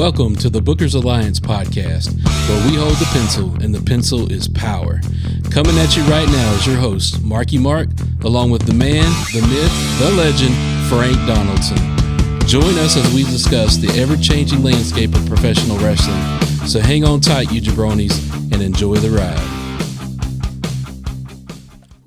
Welcome to the Bookers Alliance podcast, where we hold the pencil and the pencil is power. Coming at you right now is your host, Marky Mark, along with the man, the myth, the legend, Frank Donaldson. Join us as we discuss the ever-changing landscape of professional wrestling. So hang on tight, you jabronis, and enjoy the ride.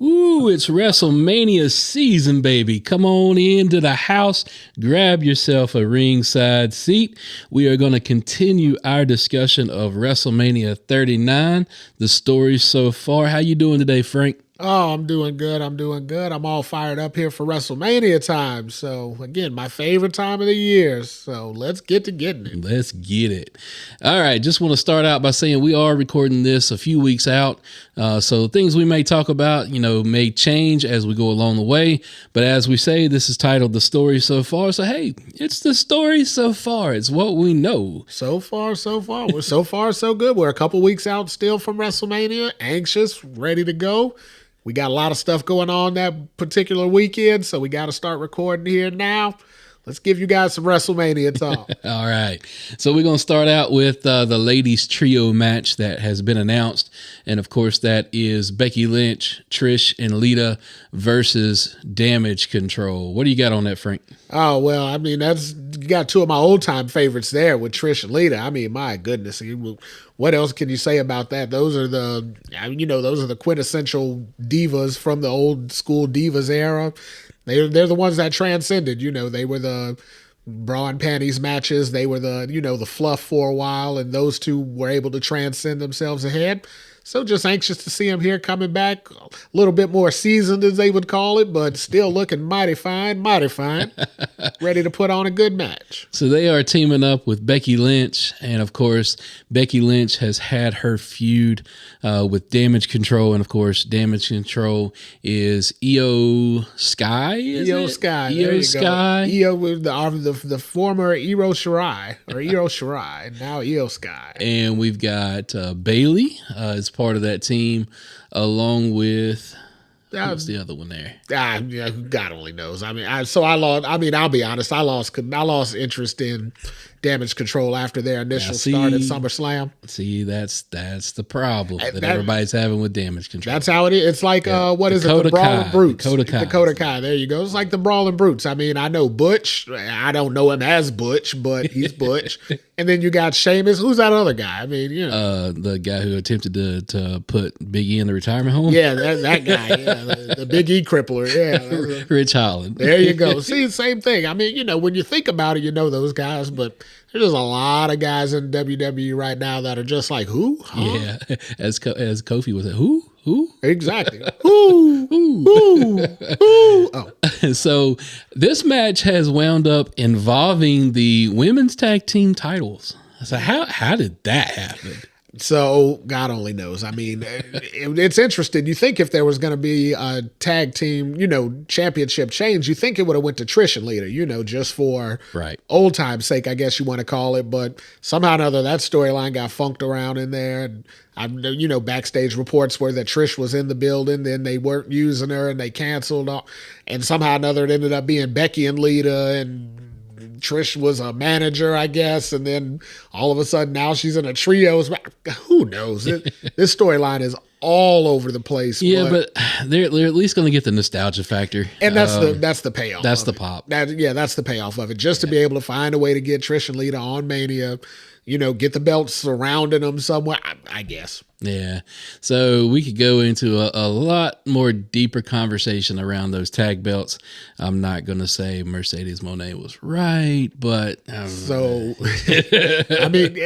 Ooh, it's WrestleMania season, baby. Come on into the house, grab yourself a ringside seat. We are going to continue our discussion of WrestleMania 39, the story so far. How you doing today, Frank? Oh, I'm doing good. I'm all fired up here for WrestleMania time. So, again, my favorite time of the year. So, let's get to getting it. Let's get it. All right. Just want to start out by saying we are recording this a few weeks out. So, things we may talk about, may change as we go along the way. But as we say, this is titled The Story So Far. So, hey, it's the story so far. It's what we know. So far. We're so far, so good. We're a couple weeks out still from WrestleMania. Anxious, ready to go. We got a lot of stuff going on that particular weekend, so we got to start recording here now. Let's give you guys some WrestleMania talk. All right. So we're going to start out with the ladies trio match that has been announced. And, of course, that is Becky Lynch, Trish, and Lita versus Damage Control. What do you got on that, Frank? Oh, well, I mean, you got two of my old-time favorites there with Trish and Lita. I mean, my goodness. What else can you say about that? Those are the quintessential divas from the old school divas era. They're the ones that transcended. They were the bra and panties matches. They were the fluff for a while, and those two were able to transcend themselves ahead. So just anxious to see them here coming back, a little bit more seasoned, as they would call it, but still looking mighty fine, ready to put on a good match. So they are teaming up with Becky Lynch, and of course, Becky Lynch has had her feud with Damage Control, and of course, Damage Control is Io Sky. Io Sky. Io Sky. Io with the former Io Shirai, now Io Sky. And we've got Bayley as part of that team, along with what's the other one there? God only knows. I'll be honest. I lost interest in Damage Control after their initial start at SummerSlam. See, that's the problem that everybody's having with Damage Control. That's how it is. It's like the Brawling Brutes? Dakota Kai. There you go. It's like the Brawling Brutes. I mean, I know Butch. I don't know him as Butch, but he's Butch. And then you got Sheamus. Who's that other guy? I mean, the guy who attempted to put Big E in the retirement home. Yeah, that guy. Yeah, the Big E crippler. Yeah, Rich Holland. There you go. See, same thing. I mean, when you think about it, those guys, but there's just a lot of guys in WWE right now that are just like, who? Huh? Yeah, as Kofi was like, who? Exactly. Who? Oh. So this match has wound up involving the women's tag team titles. So how did that happen? So God only knows. I mean, it's interesting. You think if there was going to be a tag team, championship change, you think it would have went to Trish and Lita, just for old time's sake, I guess you want to call it. But somehow or another, that storyline got funked around in there. And backstage reports were that Trish was in the building, then they weren't using her and they canceled. And somehow or another, it ended up being Becky and Lita, and Trish was a manager, I guess, and then all of a sudden now she's in a trios. Who knows? This storyline is all over the place. Yeah, but they're at least going to get the nostalgia factor, and that's the payoff. That's the pop. That's the payoff of it. Just to be able to find a way to get Trish and Lita on Mania, get the belts surrounding them somewhere. I guess. Yeah. So we could go into a lot more deeper conversation around those tag belts. I'm not going to say Mercedes Moné was right, but so I mean,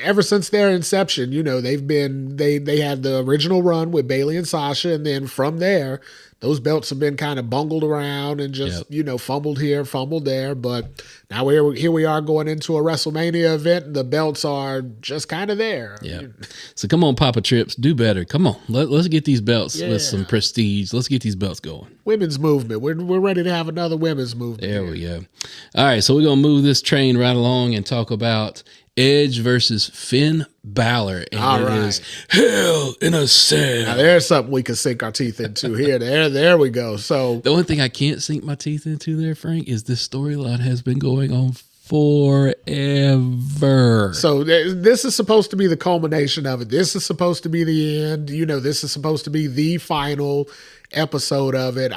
ever since their inception, they had the original run with Bayley and Sasha, and then from there, those belts have been kind of bungled around and just, fumbled here, fumbled there. But now here we are going into a WrestleMania event, and the belts are just kind of there. Yeah. So come on, Papa Trips, do better. Come on. Let's get these belts with some prestige. Let's get these belts going. Women's movement. We're ready to have another women's movement. There we go. All right. So we're going to move this train right along and talk about Edge versus Finn Balor. And it is Hell in a Cell. Now there's something we can sink our teeth into here. There we go. So the only thing I can't sink my teeth into there, Frank, is this storyline has been going on forever. So this is supposed to be the culmination of it. This is supposed to be the end. This is supposed to be the final episode of it.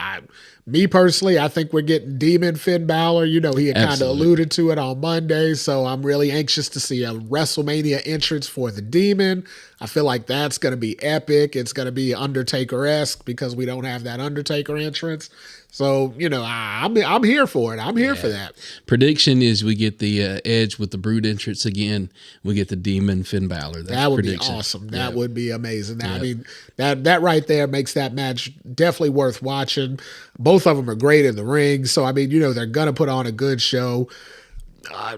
Me personally, I think we're getting Demon Finn Balor. He had kind of alluded to it on Monday, so I'm really anxious to see a WrestleMania entrance for the Demon. I feel like that's going to be epic. It's going to be Undertaker-esque because we don't have that Undertaker entrance. So, I'm here for it. I'm here for that. Prediction is we get the Edge with the Brood entrance again. We get the Demon Finn Balor. That would be awesome. That would be amazing. I mean, that right there makes that match definitely worth watching. Both of them are great in the ring. So, I mean, they're going to put on a good show.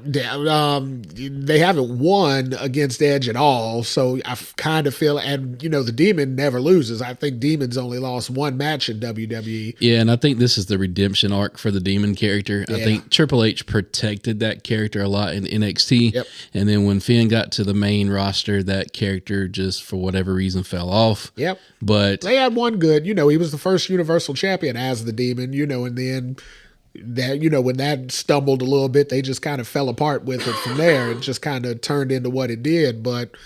They haven't won against Edge at all, so I kind of feel, and the Demon never loses. I think Demon's only lost one match in WWE. Yeah, and I think this is the redemption arc for the Demon character. I think Triple H protected that character a lot in NXT, and then when Finn got to the main roster, that character just for whatever reason fell off. But they had one good. He was the first Universal Champion as the Demon. And then that when that stumbled a little bit, they just kind of fell apart with it from there. It just kind of turned into what it did. But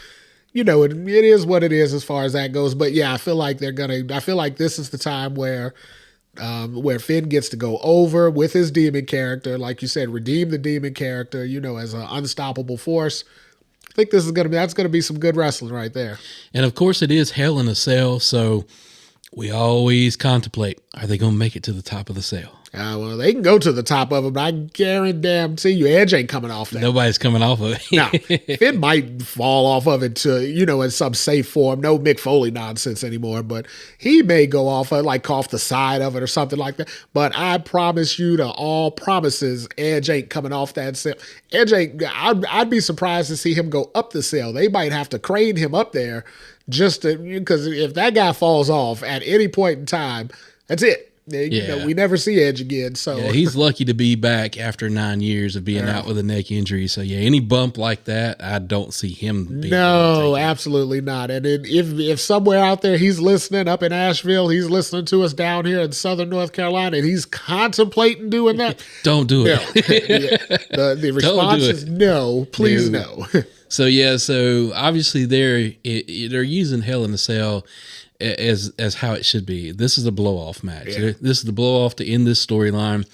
it is what it is as far as that goes. But yeah, I feel like this is the time where Finn gets to go over with his Demon character, like you said, redeem the Demon character, as an unstoppable force. I think that's going to be some good wrestling right there. And of course, it is Hell in a Cell, so we always contemplate: are they going to make it to the top of the cell? Well, they can go to the top of it, but I guarantee you Edge ain't coming off that. Nobody's coming off of it. No, Finn might fall off of it to, in some safe form. No Mick Foley nonsense anymore, but he may go off off the side of it or something like that. But I promise you to all promises, Edge ain't coming off that cell. Edge ain't, I'd be surprised to see him go up the cell. They might have to crane him up there because if that guy falls off at any point in time, that's it. We never see Edge again. So he's lucky to be back after 9 years of being out with a neck injury. So any bump like that, I don't see him being. No, absolutely not. And if somewhere out there he's listening up in Asheville, he's listening to us down here in Southern North Carolina, and he's contemplating doing that, don't do it. No. The response is no, please no. So obviously they're using Hell in a Cell as how it should be. This is a blow off match. This is the blow off to end this storyline,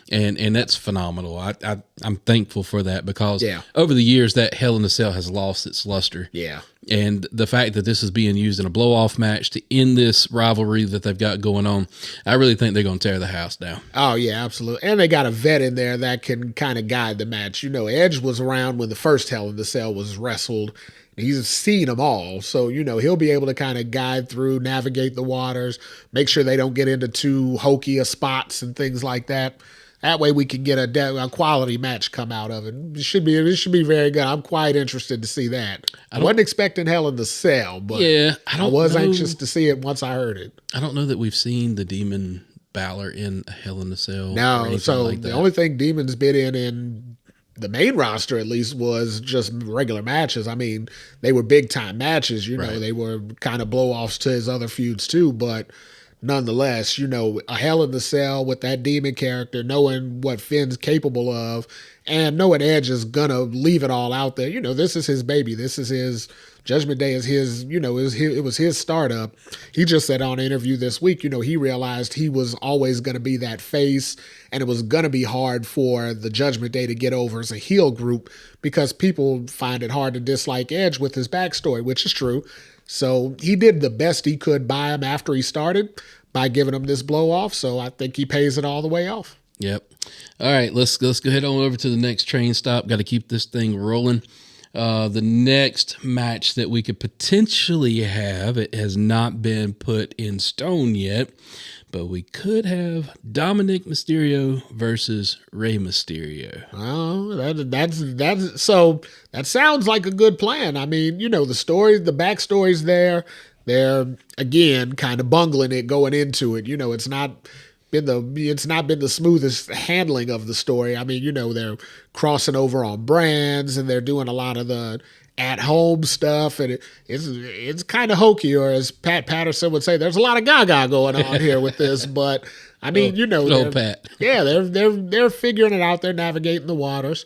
and that's phenomenal. I'm thankful for that because over the years that Hell in a Cell has lost its luster. And the fact that this is being used in a blow off match to end this rivalry that they've got going on, I really think they're going to tear the house down. Oh yeah, absolutely. And they got a vet in there that can kind of guide the match. Edge was around when the first Hell in a Cell was wrestled. He's seen them all. So, he'll be able to kind of guide through, navigate the waters, make sure they don't get into too hokey spots and things like that. That way we can get a quality match come out of it. It should be very good. I'm quite interested to see that. I wasn't expecting Hell in the Cell, but I was anxious to see it once I heard it. I don't know that we've seen the Demon Balor in a Hell in a Cell. No, so the only thing Demon's been in the main roster at least was just regular matches. I mean, they were big time matches, they were kind of blow offs to his other feuds too, but nonetheless, a Hell in the Cell with that Demon character, knowing what Finn's capable of and knowing Edge is gonna leave it all out there. This is his baby. This is his Judgment Day is his, it was his startup. He just said on an interview this week, he realized he was always going to be that face, and it was going to be hard for the Judgment Day to get over as a heel group because people find it hard to dislike Edge with his backstory, which is true. So he did the best he could by him after he started by giving him this blow off. So I think he pays it all the way off. Yep. All right, let's go ahead on over to the next train stop. Got to keep this thing rolling. The next match that we could potentially have, it has not been put in stone yet, but we could have Dominic Mysterio versus Rey Mysterio. Oh, that's so that sounds like a good plan. I mean, the story, the backstory's there. They're again kind of bungling it going into it. It's not been the smoothest handling of the story. I mean, they're crossing over on brands and they're doing a lot of the at-home stuff, and it's kind of hokey, or as Pat Patterson would say, there's a lot of gaga going on here with this. But I mean, Pat. they're figuring it out. They're navigating the waters.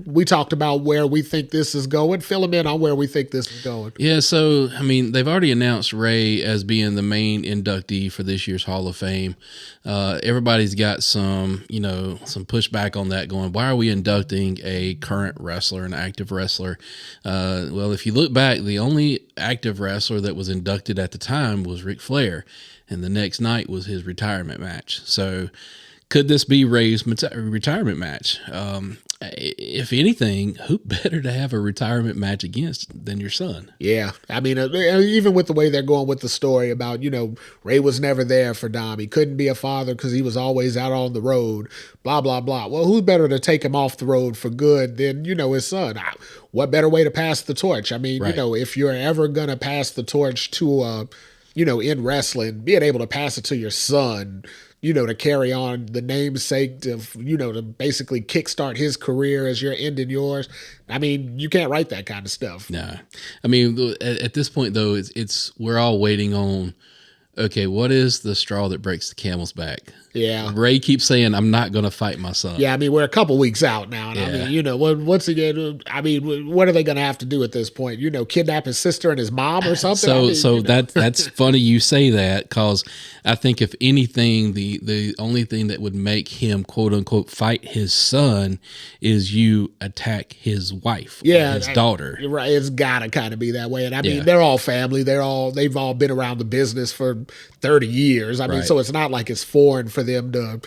We talked about where we think this is going. Fill them in on where we think this is going. Yeah, so, I mean, they've already announced Ray as being the main inductee for this year's Hall of Fame. Everybody's got some pushback on that, going, why are we inducting a current wrestler, an active wrestler? Well, if you look back, the only active wrestler that was inducted at the time was Ric Flair, and the next night was his retirement match. So could this be Ray's retirement match? If anything, who better to have a retirement match against than your son? Yeah. I mean, even with the way they're going with the story about, Ray was never there for Dom. He couldn't be a father because he was always out on the road, blah, blah, blah. Well, who's better to take him off the road for good than, his son? What better way to pass the torch? I mean, right. If you're ever going to pass the torch to, in wrestling, being able to pass it to your son, to carry on the namesake, to basically kickstart his career as you're ending yours. I mean, you can't write that kind of stuff. No. I mean, at this point, though, we're all waiting on, okay, what is the straw that breaks the camel's back? Yeah. Ray keeps saying, I'm not going to fight my son. Yeah, I mean, we're a couple weeks out now. And I mean, once again, I mean, what are they going to have to do at this point? Kidnap his sister and his mom or something? That's funny you say that, because I think if anything, the only thing that would make him, quote unquote, fight his son is you attack his wife, his daughter. You're right. It's got to kind of be that way. And I mean, they're all family. They've all been around the business for 30 years. I mean, so it's not like it's foreign for them to,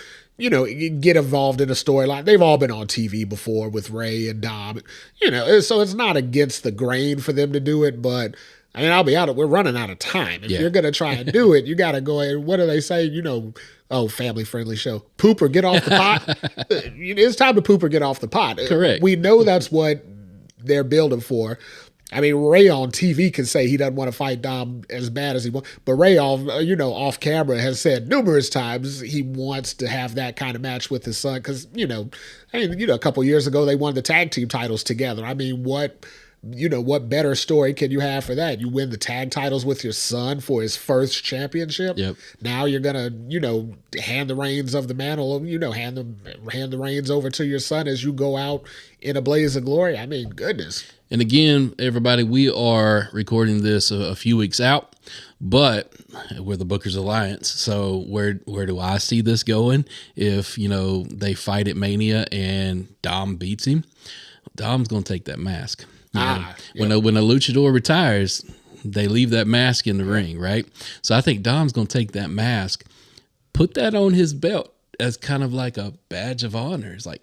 get involved in a storyline. They've all been on TV before with Ray and Dom, so it's not against the grain for them to do it. But I mean, I'll be out. We're running out of time. If you're going to try and do it, you got to go ahead. What do they say? Family friendly show. Poop or get off the pot. It's time to poop or get off the pot. Correct. We know that's what they're building for. I mean, Ray on TV can say he doesn't want to fight Dom as bad as he wants, but Ray off camera has said numerous times he wants to have that kind of match with his son because, a couple years ago they won the tag team titles together. I mean, what better story can you have for that? You win the tag titles with your son for his first championship. Yep. Now you're gonna, hand the reins of the mantle, hand the reins over to your son as you go out in a blaze of glory. I mean, goodness. And again, everybody, we are recording this a few weeks out, but we're the Bookers Alliance. So where do I see this going? If, they fight at Mania and Dom beats him, Dom's going to take that mask. When a luchador retires, they leave that mask in the ring, right? So I think Dom's going to take that mask, put that on his belt as kind of like a badge of honor. It's like,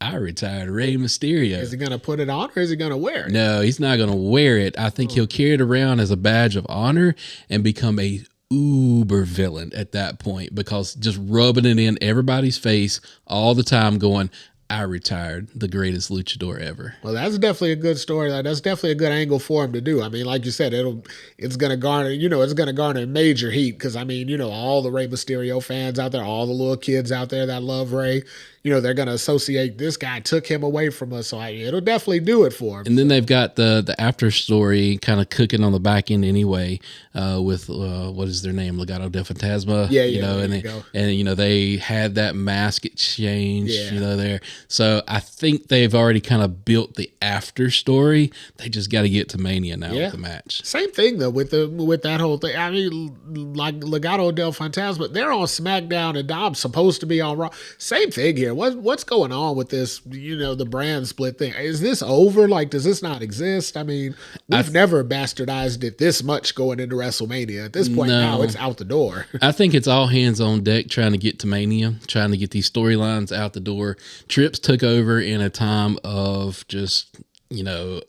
I retired Rey Mysterio. Is he going to put it on or is he going to wear it? No, he's not going to wear it. I think he'll carry it around as a badge of honor and become a uber villain at that point, because just rubbing it in everybody's face all the time going, I retired the greatest luchador ever. Well, that's definitely a good story. That's definitely a good angle for him to do. I mean, like you said, it's going to garner major heat because, I mean, all the Rey Mysterio fans out there, all the little kids out there that love Rey, they're going to associate this guy took him away from us. So it'll definitely do it for him. And then they've got the after story kind of cooking on the back end anyway, with what is their name? Legado del Fantasma. Yeah, they had that mask exchange, there. So I think they've already kind of built the after story. They just got to get to Mania now with the match. Same thing though with that whole thing. I mean, like Legado del Fantasma, they're on SmackDown and Dom's supposed to be on Raw. Same thing here. What's going on with this? The brand split thing. Is this over? Like, does this not exist? I mean, we've never bastardized it this much going into WrestleMania. At this point now, it's out the door. I think it's all hands on deck trying to get to Mania, trying to get these storylines out the door. Trips took over in a time of just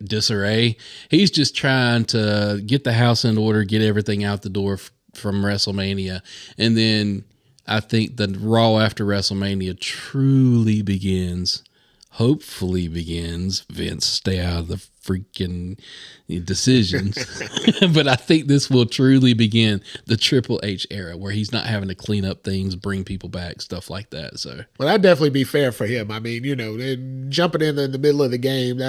disarray. He's just trying to get the house in order, get everything out the door from WrestleMania, and then I think the Raw after WrestleMania truly begins. Hopefully begins. Vince, stay out of the freaking decisions. But I think this will truly begin the Triple H era where he's not having to clean up things, bring people back, stuff like that. So, well, that'd definitely be fair for him. I mean, jumping in the middle of the game,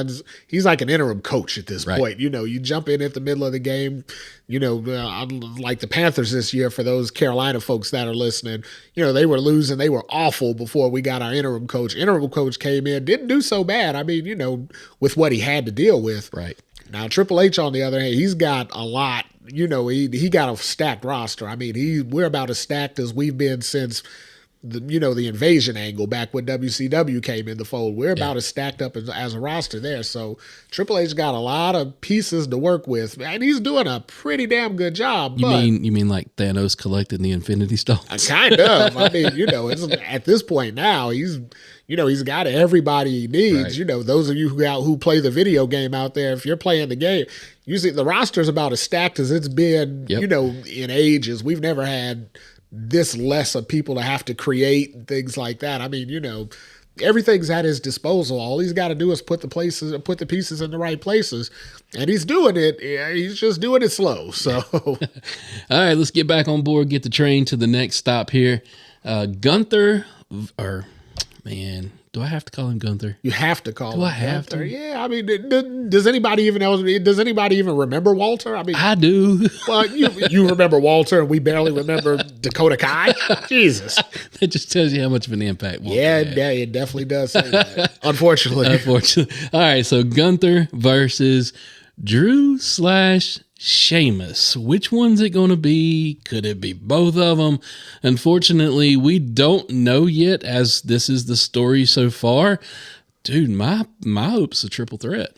he's like an interim coach at this point. You jump in at the middle of the game, like the Panthers this year, for those Carolina folks that are listening, they were losing. They were awful before we got our interim coach. Interim coach came in, didn't do so bad. I mean, with what he had to deal with. Right. Now, Triple H, on the other hand, he's got a lot. He got a stacked roster. I mean, we're about as stacked as we've been since the invasion angle back when WCW came in the fold. We're about as stacked up as a roster there. So Triple H got a lot of pieces to work with, and he's doing a pretty damn good job. You mean like Thanos collecting the Infinity Stones? Kind of. I mean, it's, at this point now, he's got everybody he needs. Right. Those of you who play the video game out there, if you're playing the game, you see the roster's about as stacked as it's been, in ages. We've never had this less of people to have to create and things like that. I mean, everything's at his disposal. All he's got to do is put the pieces in the right places, and he's doing it. He's just doing it slow. So, all right, let's get back on board. Get the train to the next stop here. Gunther, do I have to call him Gunther? You have to call him Gunther. Have to? Yeah, I mean, does anybody even know? Does anybody even remember Walter? I mean, I do. Well, you remember Walter, and we barely remember Dakota Kai. Jesus, that just tells you how much of an impact Walter had. It definitely does say that. Unfortunately. All right, so Gunther versus Drew / Sheamus. Which one's it going to be? Could it be both of them? Unfortunately, we don't know yet, as this is the story so far. Dude, my hope's a triple threat.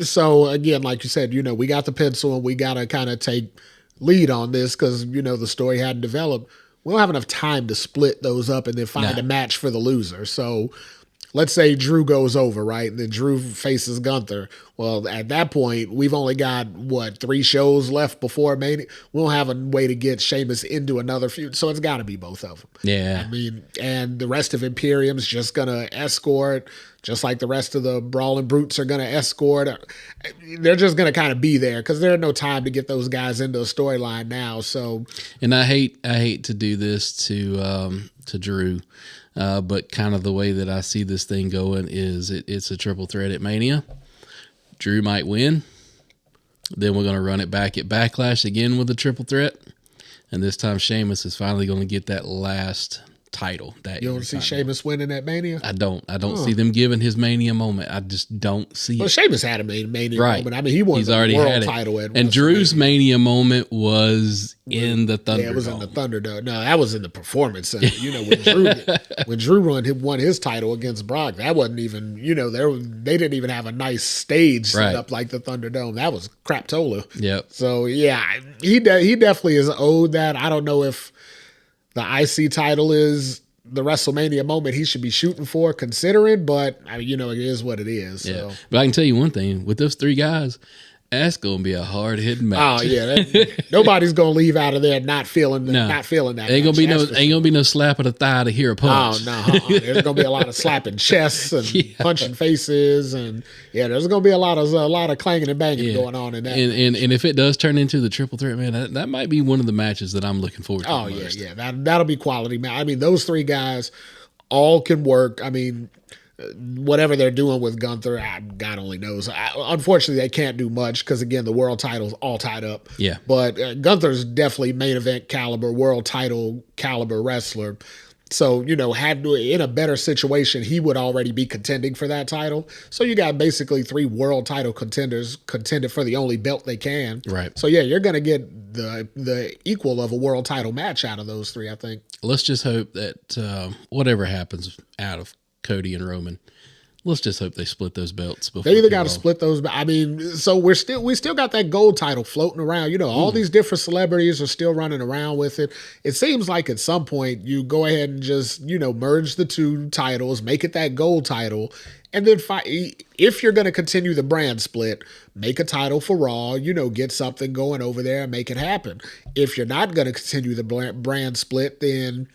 So again, like you said, we got the pencil and we got to kind of take lead on this because, the story hadn't developed. We don't have enough time to split those up and then find a match for the loser. So let's say Drew goes over, right? And then Drew faces Gunther. Well, at that point, we've only got, 3 shows left before Mania? We don't have a way to get Sheamus into another feud, so it's got to be both of them. Yeah. I mean, and the rest of Imperium's just going to escort, just like the rest of the Brawling Brutes are going to escort. They're just going to kind of be there because there's no time to get those guys into a storyline now. So, and I hate to do this to Drew. But kind of the way that I see this thing going is it's a triple threat at Mania. Drew might win. Then we're going to run it back at Backlash again with a triple threat. And this time Sheamus is finally going to get that last title. You don't see Sheamus winning at Mania? I don't see them giving his Mania moment. I just don't see it. Well, Sheamus had a Mania moment. I mean, he won the world title at and Drew's Mania moment was in the Thunderdome. Yeah, it was in the Thunderdome. No, that was in the Performance Center. When Drew won his title against Brock, that wasn't even, they didn't even have a nice stage set up like the Thunderdome. That was craptola. Yep. So, yeah, he definitely is owed that. I don't know if the IC title is the WrestleMania moment he should be shooting for, considering, but it is what it is. So. Yeah. But I can tell you one thing: with those 3 guys, that's going to be a hard-hitting match. Oh yeah, nobody's going to leave out of there not feeling that. Ain't gonna be no slap of the thigh to hear a punch. Oh no, there's going to be a lot of slapping chests and punching faces, and there's going to be a lot of clanging and banging going on in that. And if it does turn into the triple threat, man, that might be one of the matches that I'm looking forward to. Oh yeah, that'll be quality, man. I mean, those 3 guys all can work. I mean, whatever they're doing with Gunther, God only knows. Unfortunately, they can't do much because, again, the world title's all tied up. Yeah. But Gunther's definitely main event caliber, world title caliber wrestler. So, had in a better situation, he would already be contending for that title. So you got basically 3 world title contenders contending for the only belt they can. Right. So, yeah, you're going to get the equal of a world title match out of those 3, I think. Let's just hope that whatever happens out of Cody and Roman, let's just hope they split those belts before. They either got to split those. I mean, so we still got that gold title floating around. All these different celebrities are still running around with it. It seems like at some point you go ahead and just merge the 2 titles, make it that gold title, and then if you're going to continue the brand split, make a title for Raw. Get something going over there and make it happen. If you're not going to continue the brand split, then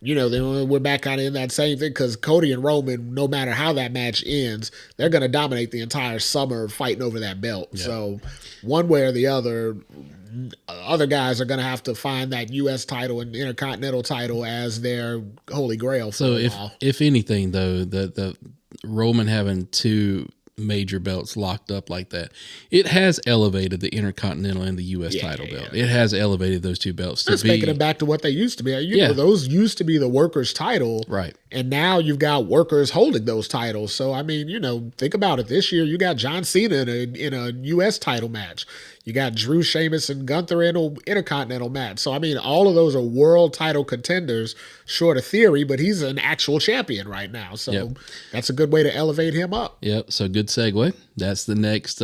then we're back kind of in that same thing because Cody and Roman, no matter how that match ends, they're going to dominate the entire summer fighting over that belt. Yeah. So one way or the other guys are going to have to find that U.S. title and Intercontinental title as their holy grail. So if anything, though, the Roman having two major belts locked up like that, it has elevated the Intercontinental and the U.S. title belt. It has elevated those two belts to be. Making it back to what they used to be. Those used to be the workers' title. Right. And now you've got workers holding those titles. So, I mean, think about it. This year you got John Cena in a U.S. title match. You got Drew, Sheamus, and Gunther in an Intercontinental match. So, I mean, all of those are world title contenders, short of Theory, but he's an actual champion right now. So that's a good way to elevate him up. Yep. So good segue. That's the next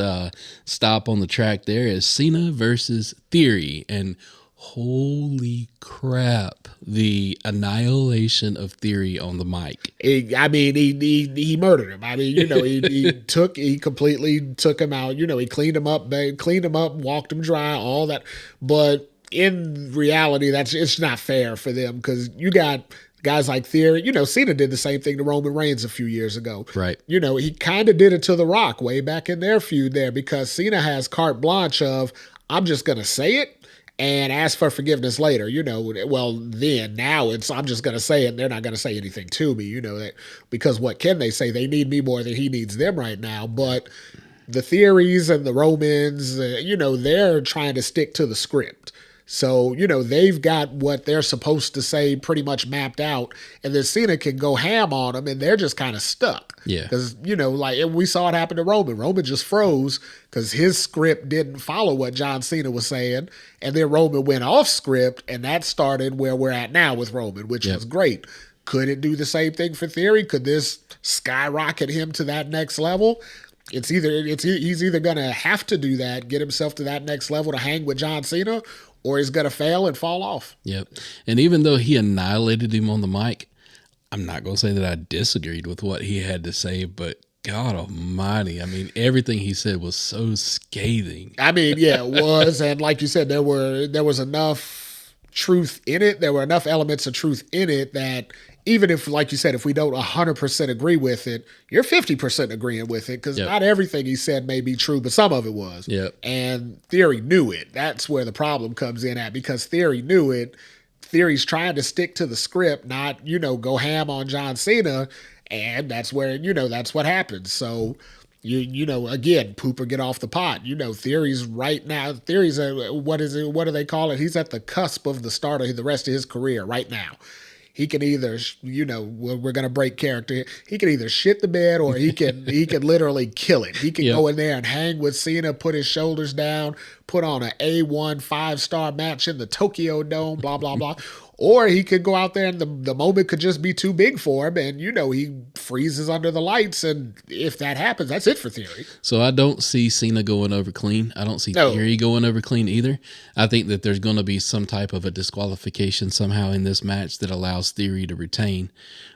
stop on the track there is Cena versus Theory. And holy crap, the annihilation of Theory on the mic. He murdered him. I mean, he completely took him out. He cleaned him up, walked him dry, all that. But in reality, it's not fair for them because you got guys like Theory. Cena did the same thing to Roman Reigns a few years ago. Right. He kind of did it to The Rock way back in their feud there because Cena has carte blanche of, I'm just going to say it and ask for forgiveness later, now I'm just going to say it and they're not going to say anything to me, because what can they say? They need me more than he needs them right now. But the Theories and the Romans, they're trying to stick to the script. So, they've got what they're supposed to say pretty much mapped out, and then Cena can go ham on them, and they're just kind of stuck. Yeah. Because, we saw it happen to Roman. Roman just froze because his script didn't follow what John Cena was saying, and then Roman went off script, and that started where we're at now with Roman, which was great. Could it do the same thing for Theory? Could this skyrocket him to that next level? He's either going to have to do that, get himself to that next level to hang with John Cena, or he's going to fail and fall off. Yep. And even though he annihilated him on the mic, I'm not going to say that I disagreed with what he had to say, but God almighty, I mean, everything he said was so scathing. I mean, yeah, it was. And like you said, there was enough truth in it. There were enough elements of truth in it that even if, like you said, if we don't 100% agree with it, you're 50% agreeing with it because not everything he said may be true, but some of it was. Yep. And Theory knew it. That's where the problem comes in at because Theory knew it. Theory's trying to stick to the script, not, go ham on John Cena, and that's where, that's what happens. So, again, poop or get off the pot. Theory's right now. Theory's what do they call it? He's at the cusp of the start of the rest of his career right now. He can either, we're going to break character here. He can either shit the bed or he can literally kill it. He can go in there and hang with Cena, put his shoulders down, put on an A1 5-star match in the Tokyo Dome, blah, blah, blah. Or he could go out there and the moment could just be too big for him and, he freezes under the lights. And if that happens, that's it for Theory. So I don't see Cena going over clean. I don't see Theory going over clean either. I think that there's going to be some type of a disqualification somehow in this match that allows Theory to retain.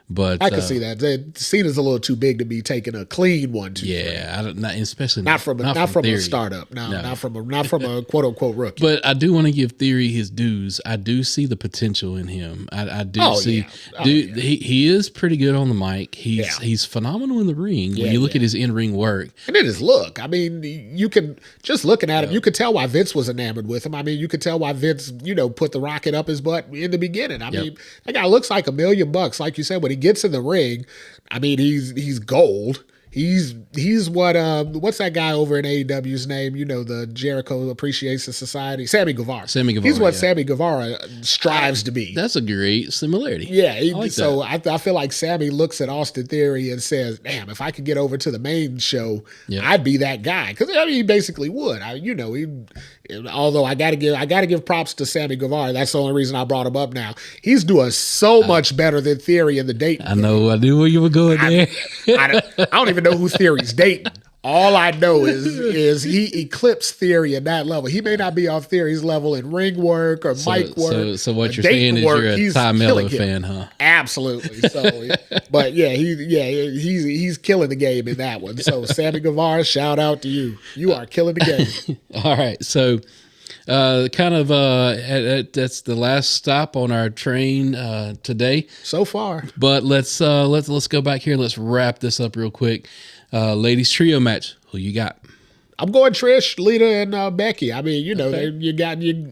But I can see that. Cena's a little too big to be taking a clean one. Especially not from a startup. Not from a quote unquote rookie. But I do want to give Theory his dues. I do see the potential in him. I do see. He is pretty good on the mic. He's phenomenal in the ring when you look at his in-ring work and then his look. I mean, you can just looking at him, you could tell why Vince was enamored with him. I mean, you could tell why Vince, put the rocket up his butt in the beginning. I mean, that guy looks like $1 million, like you said. When he gets in the ring, I mean, he's gold. He's what's that guy over in AEW's name? The Jericho Appreciation Society, Sammy Guevara. He's what Sammy Guevara strives to be. That's a great similarity. Yeah. I feel like Sammy looks at Austin Theory and says, "Damn, if I could get over to the main show, I'd be that guy." Because he basically would. Although I gotta give props to Sammy Guevara. That's the only reason I brought him up now. He's doing so much better than Theory in the dating. I know. I knew where you were going there. I don't even know who Theory's dating. All I know is he eclipsed Theory at that level. He may not be off Theory's level in ring work or mic work. So what you're saying is you're a Ty Miller fan, huh? Absolutely. So, but he's killing the game in that one. So Sammy Guevara, shout out to you. You are killing the game. All right. So That's the last stop on our train today so far. But let's go back here. Let's wrap this up real quick. Ladies trio match. Who you got? I'm going Trish, Lita, and Becky. I mean, Okay.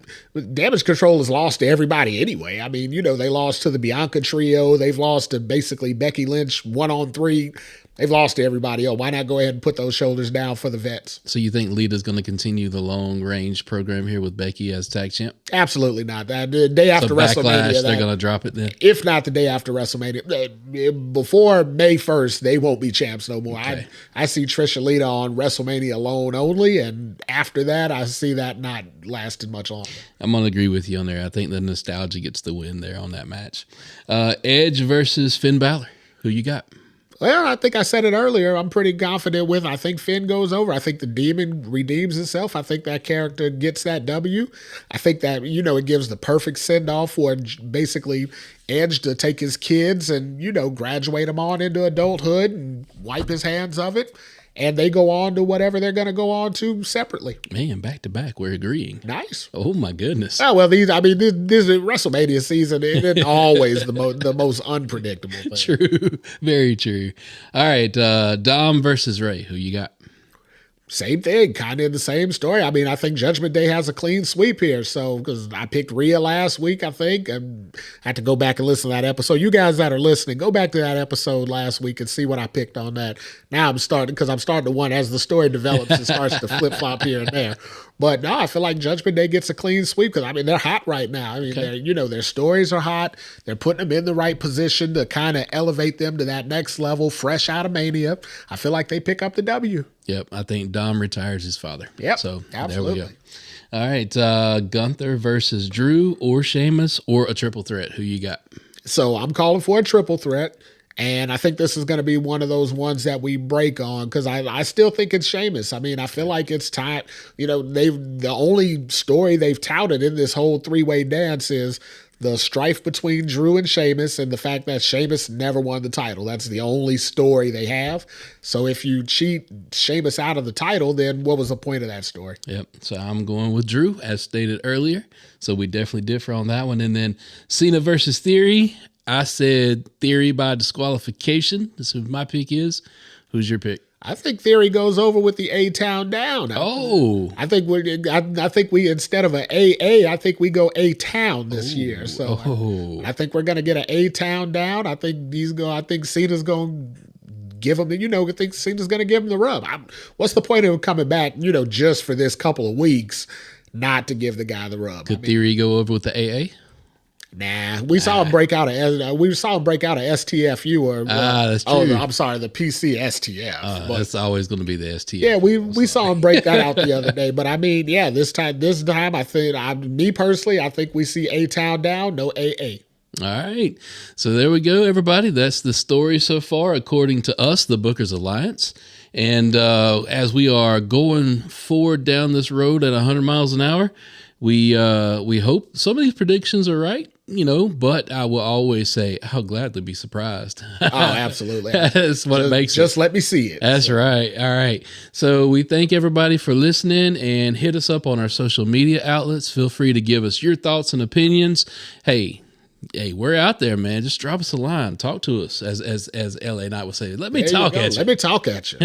Damage Control has lost to everybody anyway. I mean, they lost to the Bianca trio. They've lost to basically Becky Lynch 1-on-3. They've lost to everybody. Why not go ahead and put those shoulders down for the vets? So you think Lita's going to continue the long range program here with Becky as tag champ? Absolutely not. The day after WrestleMania, they're going to drop it then. If not the day after WrestleMania, before May 1st, they won't be champs no more. Okay. I see Trish and Lita on WrestleMania alone only, and after that, I see that not lasting much longer. I'm going to agree with you on there. I think the nostalgia gets the win there on that match. Edge versus Finn Balor. Who you got? Well, I think I said it earlier. I'm pretty confident with. I think Finn goes over. I think the demon redeems itself. I think that character gets that W. I think that, it gives the perfect send-off for basically Edge to take his kids and, graduate them on into adulthood and wipe his hands of it. And they go on to whatever they're going to go on to separately. Man, back to back, we're agreeing. Nice. Oh my goodness. Oh well, this is WrestleMania season. It isn't always the most unpredictable thing. True, very true. All right, Dom versus Ray. Who you got? Same thing, kind of the same story. I mean, I think Judgment Day has a clean sweep here. So, because I picked Rhea last week, I think, and I had to go back and listen to that episode. You guys that are listening, go back to that episode last week and see what I picked on that. Now I'm starting to want, as the story develops, it starts to flip flop here and there. But no, I feel like Judgment Day gets a clean sweep because, I mean, they're hot right now. I mean, their stories are hot. They're putting them in the right position to kind of elevate them to that next level, fresh out of Mania. I feel like they pick up the W. Yep, I think Dom retires his father. Yep, so absolutely. There we go. All right, Gunther versus Drew or Sheamus or a triple threat. Who you got? So I'm calling for a triple threat. And I think this is going to be one of those ones that we break on because I still think it's Sheamus. I mean, I feel like it's time. The only story they've touted in this whole three-way dance is the strife between Drew and Sheamus and the fact that Sheamus never won the title. That's the only story they have. So if you cheat Sheamus out of the title, then what was the point of that story? Yep. So I'm going with Drew, as stated earlier. So we definitely differ on that one. And then Cena versus Theory. I said Theory by disqualification. This is who my pick is. Who's your pick? I think Theory goes over with the A-Town down. I think we instead of an AA, I think we go A-Town this year. So I think we're gonna get an A-Town down. I think Cena's gonna give him. I think Cena's gonna give him the rub. What's the point of him coming back? Just for this couple of weeks, not to give the guy the rub. Could Theory go over with the AA? Nah, we saw him break out of STFU or that's true. I'm sorry, the PC STF. That's always going to be the STF. Yeah, we saw him break that out the other day. But I mean, yeah, this time I think me personally, I think we see A-Town down, no AA. All right. So there we go, everybody. That's the story so far, according to us, the Bookers Alliance. And as we are going forward down this road at 100 miles an hour, we hope some of these predictions are right, but I will always say I'll gladly be surprised. Oh, absolutely. That's what it makes just let me see it. That's right. All right. So we thank everybody for listening and hit us up on our social media outlets. Feel free to give us your thoughts and opinions. Hey, we're out there, man. Just drop us a line. Talk to us, as LA Knight would say. Let me talk at you. Let me talk at you.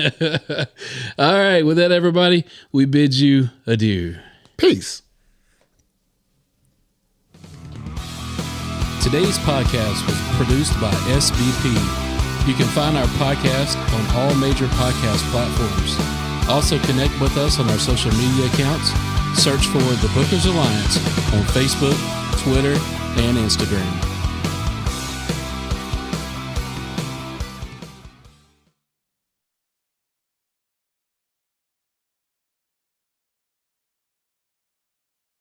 All right. With that, everybody, we bid you adieu. Peace. Today's podcast was produced by SBP. You can find our podcast on all major podcast platforms. Also connect with us on our social media accounts. Search for the Bookers Alliance on Facebook, Twitter, and Instagram.